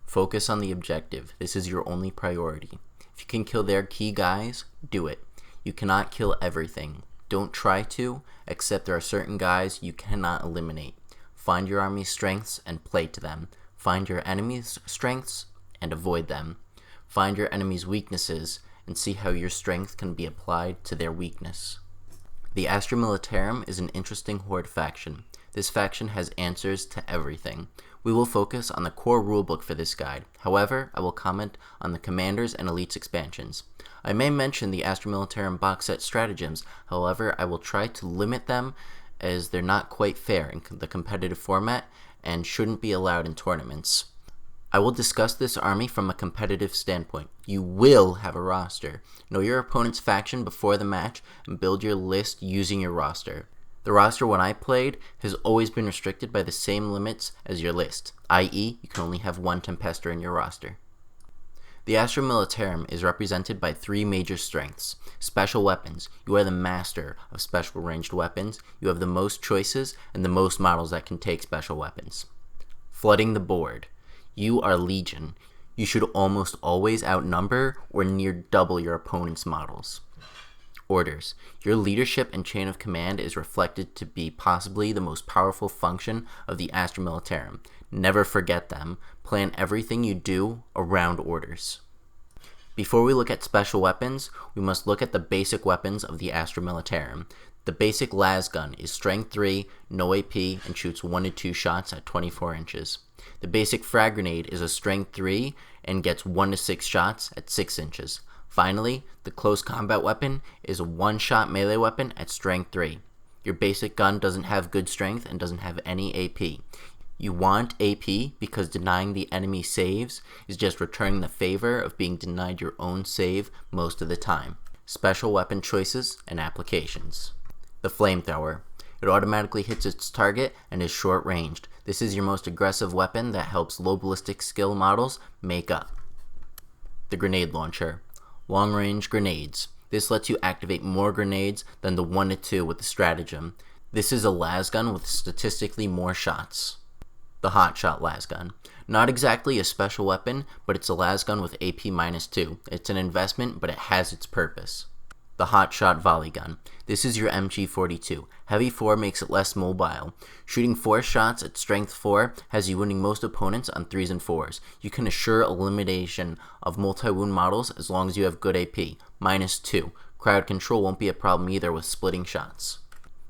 Focus on the objective. This is your only priority. If you can kill their key guys, do it. You cannot kill everything. Don't try to, except there are certain guys you cannot eliminate. Find your army's strengths and play to them. Find your enemy's strengths and avoid them. Find your enemy's weaknesses and see how your strength can be applied to their weakness. The Astra Militarum is an interesting horde faction. This faction has answers to everything. We will focus on the core rulebook for this guide. However, I will comment on the Commanders and Elites expansions. I may mention the Astra Militarum box set stratagems, however, I will try to limit them as they're not quite fair in the competitive format and shouldn't be allowed in tournaments. I will discuss this army from a competitive standpoint. You will have a roster. Know your opponent's faction before the match and build your list using your roster. The roster when I played has always been restricted by the same limits as your list, i.e. you can only have one Tempestus in your roster. The Astra Militarum is represented by three major strengths. Special weapons. You are the master of special ranged weapons. You have the most choices and the most models that can take special weapons. Flooding the board. You are Legion. You should almost always outnumber or near double your opponent's models. Orders. Your leadership and chain of command is reflected to be possibly the most powerful function of the Astra Militarum. Never forget them. Plan everything you do around orders. Before we look at special weapons, we must look at the basic weapons of the Astra Militarum. The basic las gun is strength 3, no AP, and shoots 1 to 2 shots at 24 inches. The basic frag grenade is a strength 3 and gets 1 to 6 shots at 6 inches. Finally, the close combat weapon is a one-shot melee weapon at strength 3. Your basic gun doesn't have good strength and doesn't have any AP. You want AP because denying the enemy saves is just returning the favor of being denied your own save most of the time. Special weapon choices and applications. The flamethrower. It automatically hits its target and is short-ranged. This is your most aggressive weapon that helps low ballistic skill models make up. The grenade launcher. Long-range grenades. This lets you activate more grenades than the 1 to 2 with the stratagem. This is a las gun with statistically more shots. The hotshot las gun. Not exactly a special weapon, but it's a las gun with AP -2. It's an investment, but it has its purpose. The hotshot volley gun. This is your MG42. Heavy 4 makes it less mobile. Shooting 4 shots at strength 4 has you winning most opponents on 3s and 4s. You can assure elimination of multi-wound models as long as you have good AP. -2. Crowd control won't be a problem either with splitting shots.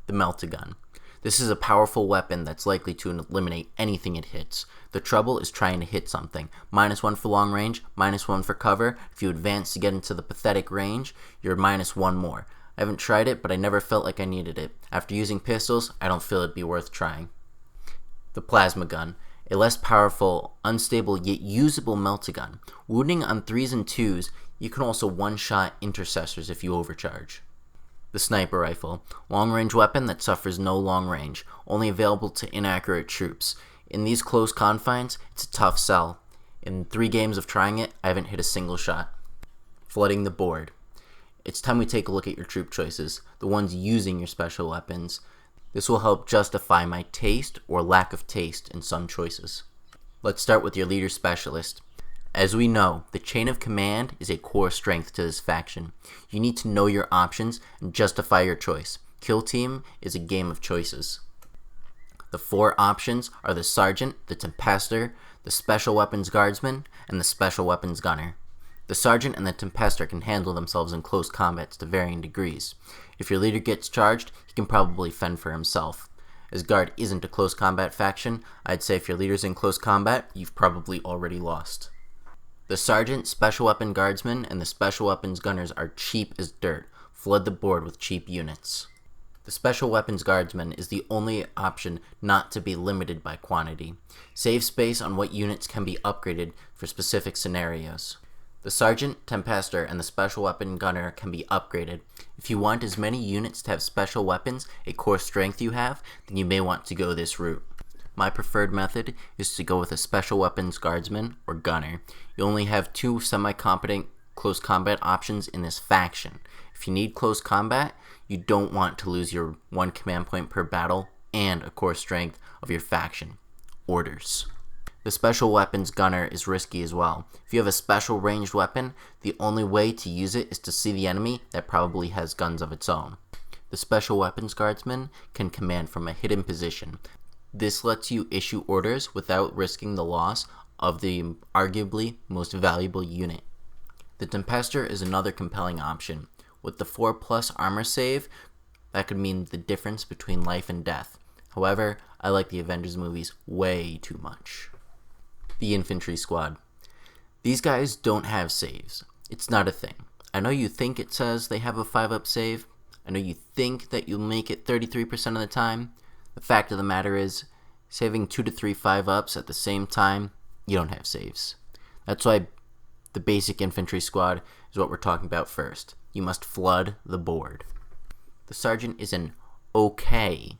The melt-a-gun. This is a powerful weapon that's likely to eliminate anything it hits. The trouble is trying to hit something. -1 for long range, -1 for cover. If you advance to get into the pathetic range, you're -1 more. I haven't tried it, but I never felt like I needed it. After using pistols, I don't feel it'd be worth trying. The plasma gun. A less powerful, unstable, yet usable melt-a-gun. Wounding on 3s and 2s, you can also one-shot intercessors if you overcharge. The sniper rifle. Long-range weapon that suffers no long range, only available to inaccurate troops. In these close confines, it's a tough sell. In 3 games of trying it, I haven't hit a single shot. Flooding the board. It's time we take a look at your troop choices, the ones using your special weapons. This will help justify my taste or lack of taste in some choices. Let's start with your leader specialist. As we know, the chain of command is a core strength to this faction. You need to know your options and justify your choice. Kill team is a game of choices. The 4 options are the sergeant, the Tempestus, the special weapons guardsman, and the special weapons gunner. The sergeant and the Tempestus can handle themselves in close combats to varying degrees. If your leader gets charged, he can probably fend for himself. As guard isn't a close combat faction, I'd say if your leader's in close combat, you've probably already lost. The sergeant, special weapon guardsmen, and the special weapons gunners are cheap as dirt. Flood the board with cheap units. The special weapons guardsman is the only option not to be limited by quantity. Save space on what units can be upgraded for specific scenarios. The sergeant, Tempestus, and the special weapon gunner can be upgraded. If you want as many units to have special weapons, a core strength you have, then you may want to go this route. My preferred method is to go with a special weapons guardsman or gunner. You only have 2 semi-competent close combat options in this faction. If you need close combat, you don't want to lose your 1 command point per battle and a core strength of your faction. Orders. The special weapons gunner is risky as well. If you have a special ranged weapon, the only way to use it is to see the enemy that probably has guns of its own. The special weapons guardsman can command from a hidden position. This lets you issue orders without risking the loss of the arguably most valuable unit. The Tempestus is another compelling option. With the 4+ armor save, that could mean the difference between life and death. However, I like the Avengers movies way too much. The Infantry Squad. These guys don't have saves. It's not a thing. I know you think it says they have a 5-up save. I know you think that you'll make it 33% of the time. The fact of the matter is, saving 2 to 3 5-ups at the same time, you don't have saves. That's why the basic infantry squad is what we're talking about first. You must flood the board. The sergeant is an okay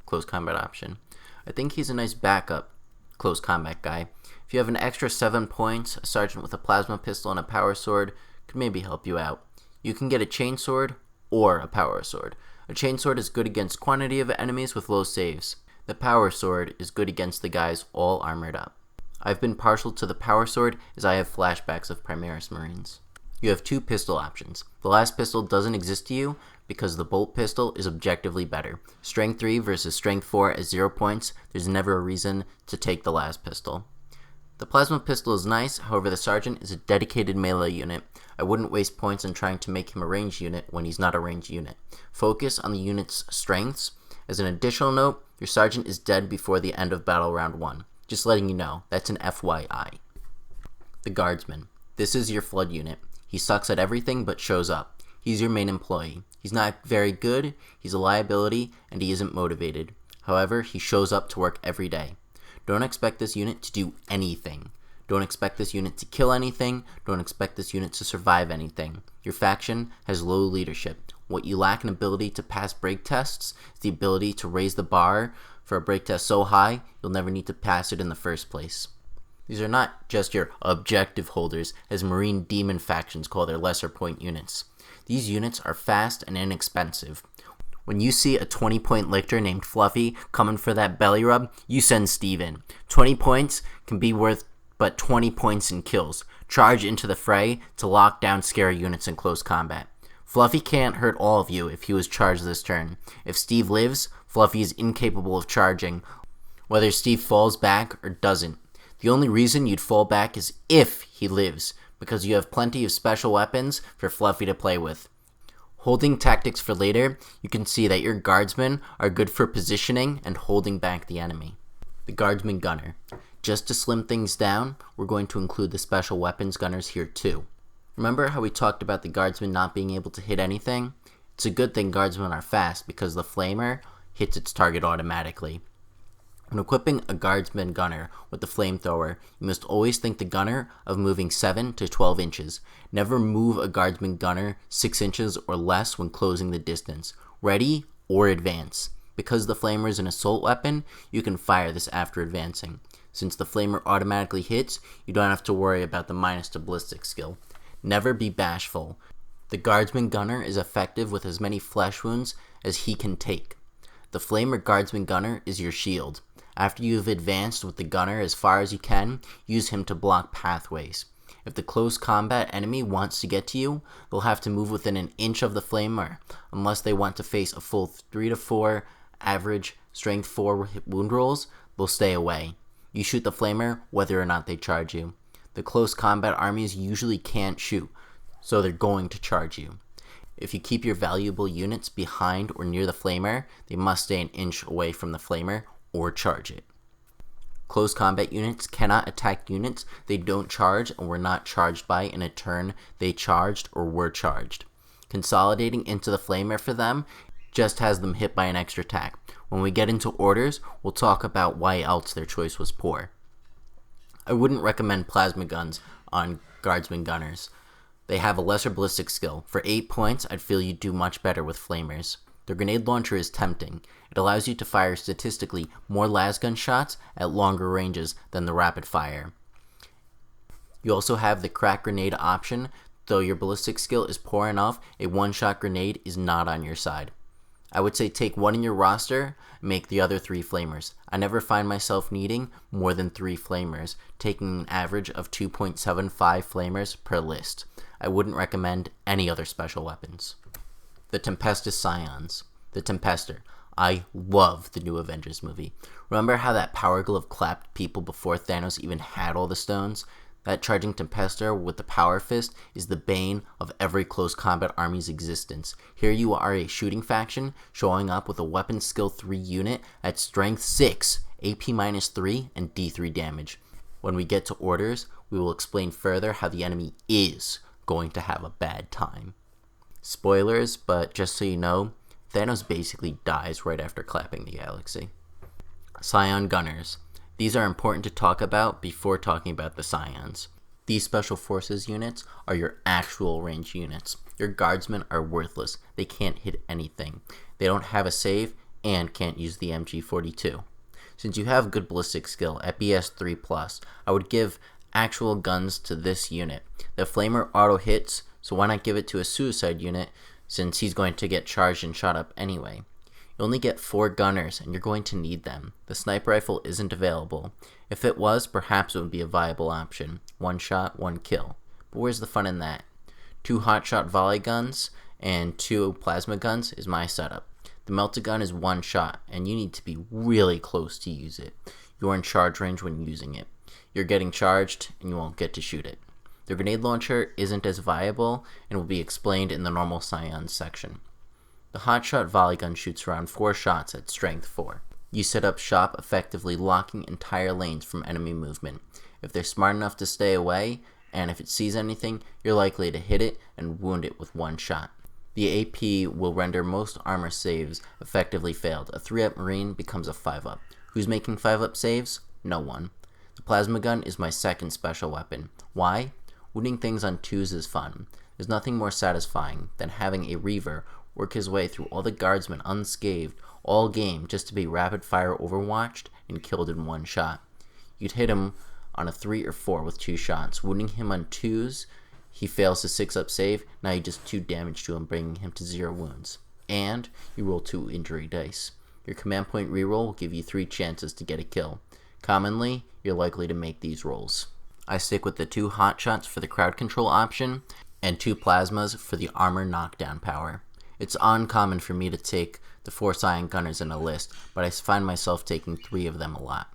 close combat option. I think he's a nice backup close combat guy. If you have an extra 7 points, a sergeant with a plasma pistol and a power sword could maybe help you out. You can get a chain sword or a power sword. A chain sword is good against quantity of enemies with low saves. The power sword is good against the guys all armored up. I've been partial to the power sword as I have flashbacks of Primaris Marines. You have 2 pistol options. The last pistol doesn't exist to you because the bolt pistol is objectively better. Strength 3 versus Strength 4 at 0 points, there's never a reason to take the last pistol. The plasma pistol is nice, however the sergeant is a dedicated melee unit. I wouldn't waste points on trying to make him a ranged unit when he's not a ranged unit. Focus on the unit's strengths. As an additional note, your sergeant is dead before the end of battle round 1. Just letting you know, that's an FYI. The Guardsmen. This is your flood unit. He sucks at everything but shows up. He's your main employee. He's not very good, he's a liability, and he isn't motivated. However, he shows up to work every day. Don't expect this unit to do anything. Don't expect this unit to kill anything. Don't expect this unit to survive anything. Your faction has low leadership. What you lack in ability to pass break tests is the ability to raise the bar for a break test so high, you'll never need to pass it in the first place. These are not just your objective holders, as Marine Demon factions call their lesser point units. These units are fast and inexpensive. When you see a 20-point lictor named Fluffy coming for that belly rub, you send Steve in. 20 points can be worth but 20 points in kills. Charge into the fray to lock down scary units in close combat. Fluffy can't hurt all of you if he was charged this turn. If Steve lives, Fluffy is incapable of charging, whether Steve falls back or doesn't. The only reason you'd fall back is if he lives, because you have plenty of special weapons for Fluffy to play with. Holding tactics for later, you can see that your guardsmen are good for positioning and holding back the enemy. The Guardsman Gunner. Just to slim things down, we're going to include the special weapons gunners here too. Remember how we talked about the guardsmen not being able to hit anything? It's a good thing guardsmen are fast because the flamer hits its target automatically. When equipping a guardsman gunner with the flamethrower, you must always think the gunner of moving 7 to 12 inches. Never move a guardsman gunner 6 inches or less when closing the distance. Ready or advance. Because the flamer is an assault weapon, you can fire this after advancing. Since the flamer automatically hits, you don't have to worry about the minus to ballistic skill. Never be bashful. The guardsman gunner is effective with as many flesh wounds as he can take. The flamer guardsman gunner is your shield. After you've advanced with the gunner as far as you can, use him to block pathways. If the close combat enemy wants to get to you, they'll have to move within an inch of the flamer, unless they want to face a full 3 to 4 average strength 4 wound rolls, they'll stay away. You shoot the flamer whether or not they charge you. The close combat armies usually can't shoot, so they're going to charge you. If you keep your valuable units behind or near the flamer, they must stay an inch away from the flamer or charge it. Close combat units cannot attack units they don't charge and were not charged by in a turn they charged or were charged. Consolidating into the flamer for them just has them hit by an extra attack. When we get into orders, we'll talk about why else their choice was poor. I wouldn't recommend plasma guns on guardsman gunners. They have a lesser ballistic skill. For 8 points, I'd feel you'd do much better with flamers. The grenade launcher is tempting. It allows you to fire statistically more lasgun shots at longer ranges than the rapid fire. You also have the crack grenade option, though your ballistic skill is poor enough, a one-shot grenade is not on your side. I would say take one in your roster, make the other 3 flamers. I never find myself needing more than 3 flamers, taking an average of 2.75 flamers per list. I wouldn't recommend any other special weapons. The Tempestus Scions. The Tempester. I love the new Avengers movie. Remember how that power glove clapped people before Thanos even had all the stones? That charging Tempester with the power fist is the bane of every close combat army's existence. Here you are, a shooting faction, showing up with a weapon skill 3 unit at strength 6, AP -3, and D3 damage. When we get to orders, we will explain further how the enemy is going to have a bad time. Spoilers, but just so you know, Thanos basically dies right after clapping the galaxy. Scion Gunners. These are important to talk about before talking about the Scions. These special forces units are your actual range units. Your guardsmen are worthless. They can't hit anything. They don't have a save and can't use the MG42. Since you have good ballistic skill at BS 3+, I would give actual guns to this unit. The flamer auto hits, so why not give it to a suicide unit since he's going to get charged and shot up anyway. You only get 4 gunners, and you're going to need them. The sniper rifle isn't available. If it was, perhaps it would be a viable option. 1 shot, 1 kill. But where's the fun in that? 2 hotshot volley guns and 2 plasma guns is my setup. The melta gun is 1 shot, and you need to be really close to use it. You're in charge range when using it. You're getting charged, and you won't get to shoot it. The grenade launcher isn't as viable, and will be explained in the normal Scions section. The hotshot volley gun shoots around 4 shots at strength 4. You set up shop effectively locking entire lanes from enemy movement. If they're smart enough to stay away, and if it sees anything, you're likely to hit it and wound it with 1 shot. The AP will render most armor saves effectively failed. A 3-up Marine becomes a 5-up. Who's making 5-up saves? No one. The plasma gun is my second special weapon. Why? Wounding things on 2s is fun. There's nothing more satisfying than having a Reaver work his way through all the guardsmen unscathed all game just to be rapid fire overwatched and killed in 1 shot. You'd hit him on a 3 or 4 with 2 shots. Wounding him on 2s, he fails to 6-up save, now you just 2 damage to him, bringing him to 0 wounds. And you roll 2 injury dice. Your command point reroll will give you 3 chances to get a kill. Commonly, you're likely to make these rolls. I stick with the 2 hotshots for the crowd control option, and 2 plasmas for the armor knockdown power. It's uncommon for me to take the 4 Scion Gunners in a list, but I find myself taking 3 of them a lot.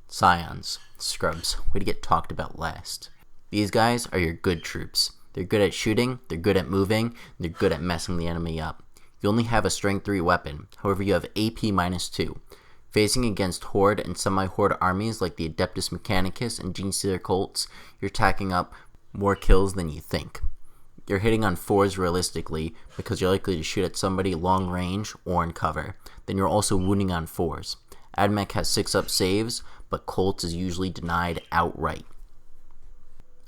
Scions. Scrubs. Way to get talked about last. These guys are your good troops. They're good at shooting, they're good at moving, and they're good at messing the enemy up. You only have a strength 3 weapon, however you have AP -2. Facing against horde and semi-horde armies like the Adeptus Mechanicus and Genestealer Colts, you're tacking up more kills than you think. You're hitting on 4s realistically because you're likely to shoot at somebody long range or in cover. Then you're also wounding on 4s. Admech has 6-up saves, but Colts is usually denied outright.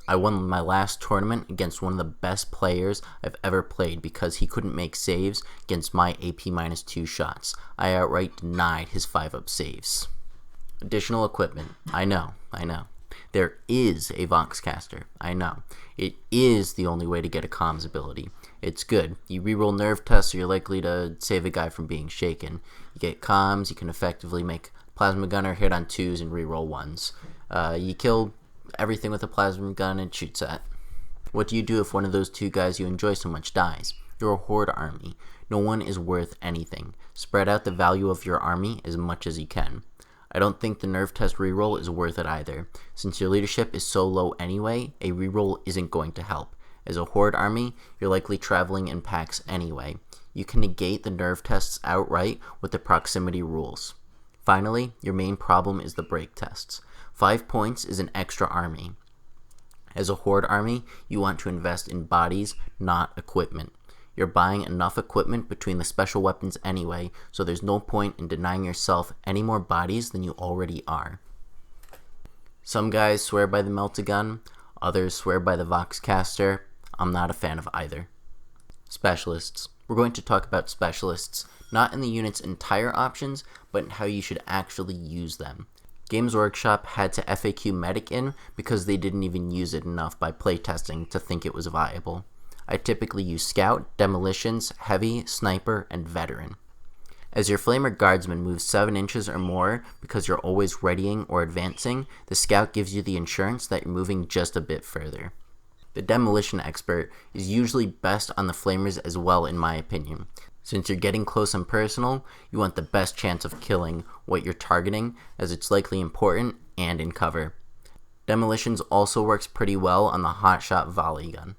I won my last tournament against one of the best players I've ever played because he couldn't make saves against my AP -2 shots. I outright denied his 5-up saves. Additional equipment. I know. There is a Voxcaster. I know. It is the only way to get a comms ability. It's good. You reroll nerve tests, so you're likely to save a guy from being shaken. You get comms, you can effectively make Plasma Gunner hit on 2s and reroll 1s. You kill everything with a plasma gun it shoots at. What do you do if one of those 2 guys you enjoy so much dies? You're a horde army. No one is worth anything. Spread out the value of your army as much as you can. I don't think the nerve test reroll is worth it either. Since your leadership is so low anyway, a reroll isn't going to help. As a horde army, you're likely traveling in packs anyway. You can negate the nerve tests outright with the proximity rules. Finally, your main problem is the break tests. 5 points is an extra army. As a horde army, you want to invest in bodies, not equipment. You're buying enough equipment between the special weapons anyway, so there's no point in denying yourself any more bodies than you already are. Some guys swear by the Melta-Gun, others swear by the Voxcaster. I'm not a fan of either. Specialists. We're going to talk about specialists, not in the unit's entire options, but in how you should actually use them. Games Workshop had to FAQ Medic in because they didn't even use it enough by playtesting to think it was viable. I typically use Scout, Demolitions, Heavy, Sniper, and Veteran. As your Flamer Guardsman moves 7 inches or more because you're always readying or advancing, the Scout gives you the assurance that you're moving just a bit further. The Demolition Expert is usually best on the Flamers as well, in my opinion. Since you're getting close and personal, you want the best chance of killing what you're targeting, as it's likely important and in cover. Demolitions also works pretty well on the Hotshot Volley Gun.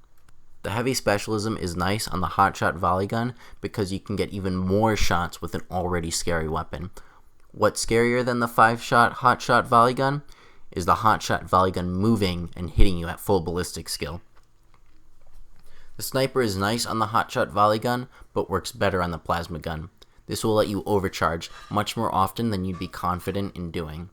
The heavy specialism is nice on the Hotshot Volley Gun because you can get even more shots with an already scary weapon. What's scarier than the 5-shot Hotshot Volley Gun is the Hotshot Volley Gun moving and hitting you at full ballistic skill. The Sniper is nice on the Hotshot Volley Gun, but works better on the Plasma Gun. This will let you overcharge much more often than you'd be confident in doing.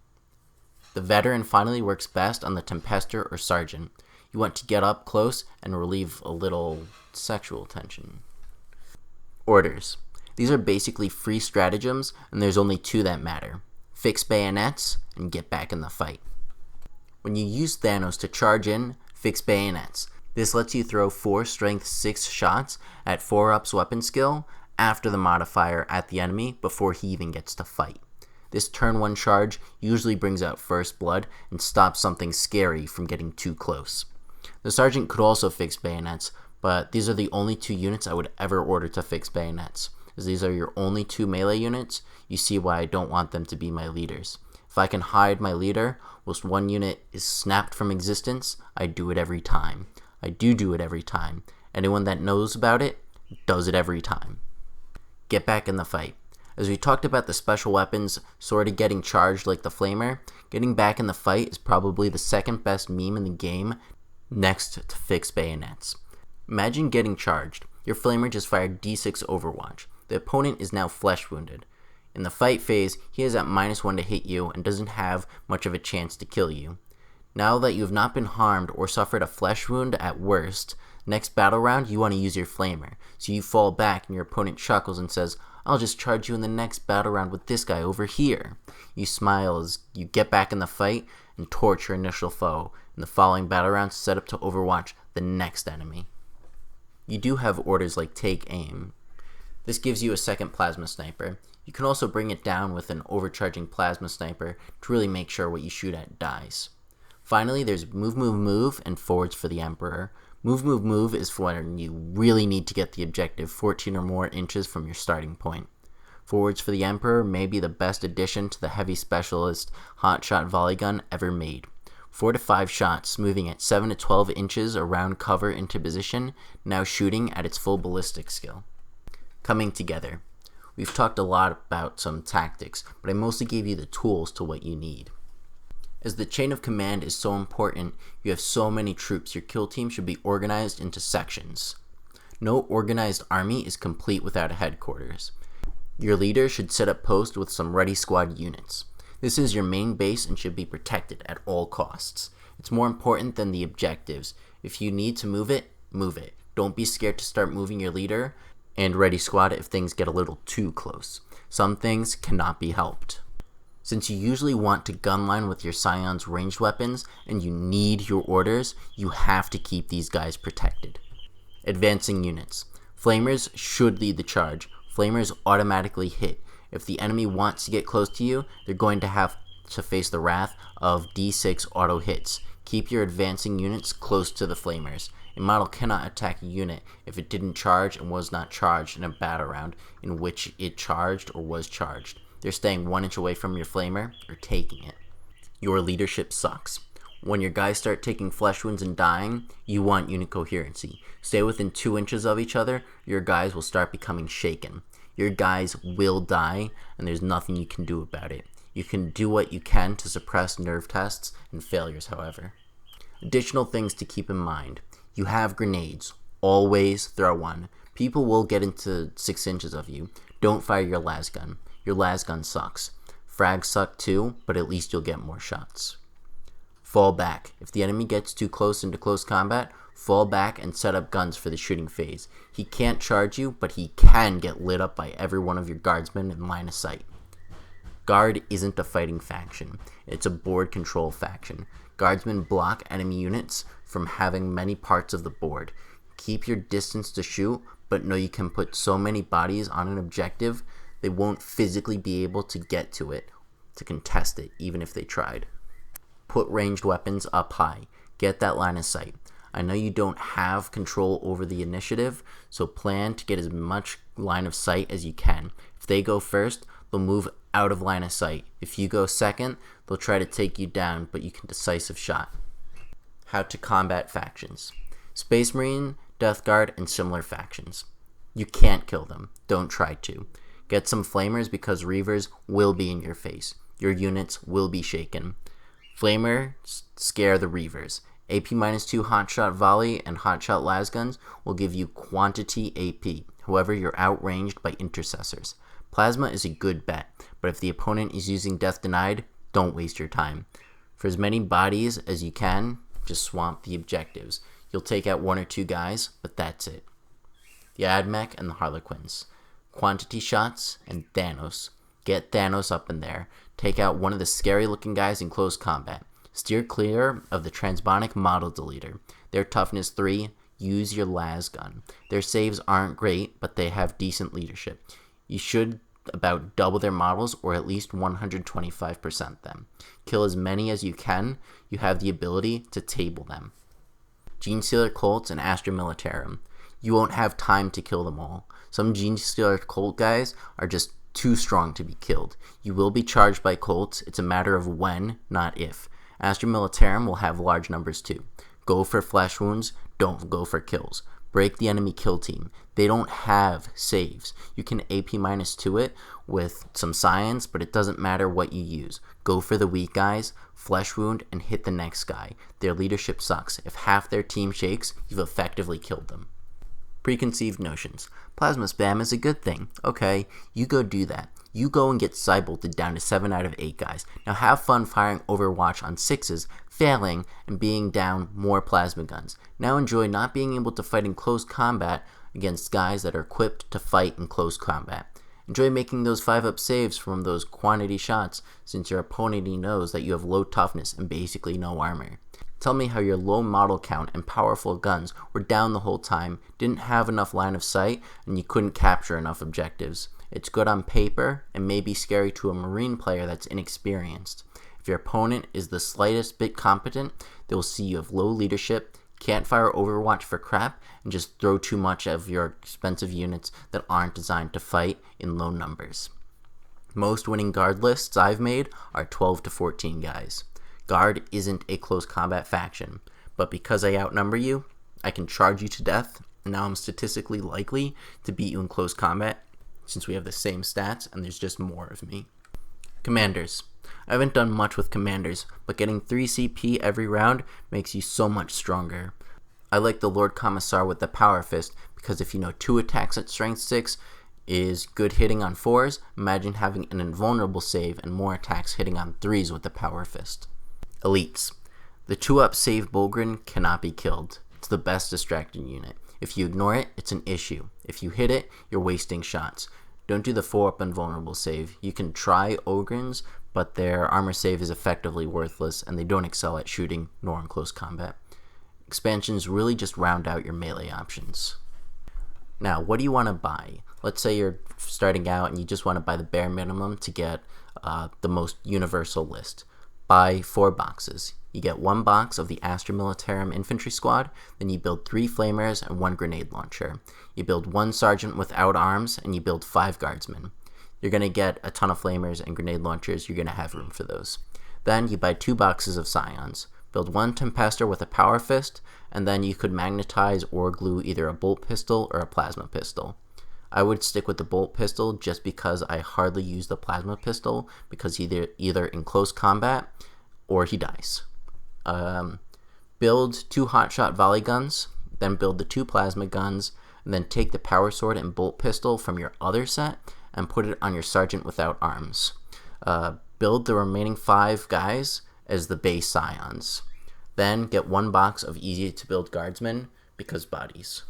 The Veteran finally works best on the Tempestus or Sergeant. You want to get up close and relieve a little sexual tension. Orders. These are basically free stratagems, and there's only 2 that matter. Fix bayonets and get back in the fight. When you use Thanos to charge in, fix bayonets. This lets you throw 4 strength 6 shots at 4-ups weapon skill after the modifier at the enemy before he even gets to fight. This turn 1 charge usually brings out first blood and stops something scary from getting too close. The Sergeant could also fix bayonets, but these are the only 2 units I would ever order to fix bayonets. As these are your only 2 melee units, you see why I don't want them to be my leaders. If I can hide my leader whilst one unit is snapped from existence, I do it every time. I do it every time. Anyone that knows about it does it every time. Get back in the fight. As we talked about the special weapons sort of getting charged like the Flamer, getting back in the fight is probably the second best meme in the game, next to fix bayonets. Imagine getting charged. Your Flamer just fired D6 Overwatch. The opponent is now flesh wounded. In the fight phase, he is at -1 to hit you and doesn't have much of a chance to kill you. Now that you have not been harmed or suffered a flesh wound at worst, next battle round you want to use your Flamer. So you fall back and your opponent chuckles and says, "I'll just charge you in the next battle round with this guy over here." You smile as you get back in the fight and torch your initial foe. In the following battle rounds, set up to overwatch the next enemy. You do have orders like Take Aim. This gives you a second Plasma Sniper. You can also bring it down with an overcharging Plasma Sniper to really make sure what you shoot at dies. Finally, there's Move, Move, Move and Forwards for the Emperor. Move, Move, Move is for when you really need to get the objective 14 or more inches from your starting point. Forwards for the Emperor may be the best addition to the heavy specialist hotshot volley gun ever made. 4 to 5 shots, moving at 7 to 12 inches around cover into position, now shooting at its full ballistic skill. Coming together. We've talked a lot about some tactics, but I mostly gave you the tools to what you need. As the chain of command is so important, you have so many troops, your kill team should be organized into sections. No organized army is complete without a headquarters. Your leader should set up post with some ready squad units. This is your main base and should be protected at all costs. It's more important than the objectives. If you need to move it, move it. Don't be scared to start moving your leader and ready squad if things get a little too close. Some things cannot be helped. Since you usually want to gunline with your Scion's ranged weapons and you need your orders, you have to keep these guys protected. Advancing units. Flamers should lead the charge. Flamers automatically hit. If the enemy wants to get close to you, they're going to have to face the wrath of D6 auto hits. Keep your advancing units close to the Flamers. A model cannot attack a unit if it didn't charge and was not charged in a battle round in which it charged or was charged. They're staying 1 inch away from your Flamer or taking it. Your leadership sucks. When your guys start taking flesh wounds and dying, you want unit coherency. Stay within 2 inches of each other, your guys will start becoming shaken. Your guys will die, and there's nothing you can do about it. You can do what you can to suppress nerve tests and failures, however. Additional things to keep in mind. You have grenades. Always throw one. People will get into 6 inches of you. Don't fire your las gun. Your las gun sucks. Frags suck too, but at least you'll get more shots. Fall back. If the enemy gets too close into close combat, fall back and set up guns for the shooting phase. He can't charge you, but he can get lit up by every one of your guardsmen in line of sight. Guard isn't a fighting faction. It's a board control faction. Guardsmen block enemy units from having many parts of the board. Keep your distance to shoot, but know you can put so many bodies on an objective they won't physically be able to get to it, to contest it, even if they tried. Put ranged weapons up high. Get that line of sight. I know you don't have control over the initiative, so plan to get as much line of sight as you can. If they go first, they'll move out of line of sight. If you go second, they'll try to take you down, but you can decisive shot. How to combat factions. Space Marine, Death Guard, and similar factions. You can't kill them. Don't try to. Get some Flamers because Reavers will be in your face. Your units will be shaken. Flamers scare the Reavers. AP-2 hotshot volley and hotshot lasguns will give you quantity AP. However, you're outranged by intercessors. Plasma is a good bet, but if the opponent is using Death Denied, don't waste your time. For as many bodies as you can, just swamp the objectives. You'll take out 1 or 2 guys, but that's it. The Admech and the Harlequins. Quantity shots and Thanos. Get Thanos up in there. Take out one of the scary looking guys in close combat. Steer clear of the Transbonic Model Deleter. Their toughness 3, use your lasgun. Their saves aren't great, but they have decent leadership. You should about double their models or at least 125% them. Kill as many as you can. You have the ability to table them. Genestealer Colts and Astra Militarum. You won't have time to kill them all. Some Genestealer Colt guys are just too strong to be killed. You will be charged by Colts. It's a matter of when, not if. Astra Militarum will have large numbers too. Go for flesh wounds, don't go for kills. Break the enemy kill team. They don't have saves. You can AP-2 it with some Scions, but it doesn't matter what you use. Go for the weak guys, flesh wound, and hit the next guy. Their leadership sucks. If half their team shakes, you've effectively killed them. Preconceived notions. Plasma spam is a good thing. Okay, you go do that. You go and get Cybolted down to 7 out of 8 guys. Now have fun firing Overwatch on 6s, failing, and being down more plasma guns. Now enjoy not being able to fight in close combat against guys that are equipped to fight in close combat. Enjoy making those 5-up saves from those quantity shots since your opponent knows that you have low toughness and basically no armor. Tell me how your low model count and powerful guns were down the whole time, didn't have enough line of sight, and you couldn't capture enough objectives. It's good on paper and may be scary to a Marine player that's inexperienced. If your opponent is the slightest bit competent, they will see you have low leadership, can't fire Overwatch for crap, and just throw too much of your expensive units that aren't designed to fight in low numbers. Most winning guard lists I've made are 12 to 14 guys. Guard isn't a close combat faction, but because I outnumber you, I can charge you to death, and now I'm statistically likely to beat you in close combat since we have the same stats and there's just more of me. Commanders. I haven't done much with commanders, but getting 3 CP every round makes you so much stronger. I like the Lord Commissar with the Power Fist because if you know 2 attacks at Strength 6 is good hitting on 4s, imagine having an invulnerable save and more attacks hitting on 3s with the Power Fist. Elites. The 2-up save Bulgrin cannot be killed. It's the best distracting unit. If you ignore it, it's an issue. If you hit it, you're wasting shots. Don't do the 4-up invulnerable save. You can try Ogrins, but their armor save is effectively worthless and they don't excel at shooting nor in close combat. Expansions really just round out your melee options. Now, what do you want to buy? Let's say you're starting out and you just want to buy the bare minimum to get the most universal list. Buy 4 boxes. You get 1 box of the Astra Militarum Infantry Squad, then you build 3 Flamers and 1 Grenade Launcher. You build 1 Sergeant without arms, and you build 5 Guardsmen. You're going to get a ton of Flamers and Grenade Launchers, you're going to have room for those. Then you buy 2 boxes of Scions. Build 1 Tempester with a Power Fist, and then you could magnetize or glue either a bolt pistol or a plasma pistol. I would stick with the bolt pistol just because I hardly use the plasma pistol because either in close combat or he dies. Build 2 hotshot volley guns, then build the 2 plasma guns, and then take the power sword and bolt pistol from your other set and put it on your sergeant without arms. Build the remaining 5 guys as the base Scions. Then get 1 box of easy to build guardsmen because bodies.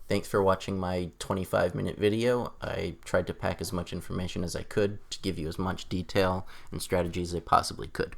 Thanks for watching my 25-minute video. I tried to pack as much information as I could to give you as much detail and strategy as I possibly could.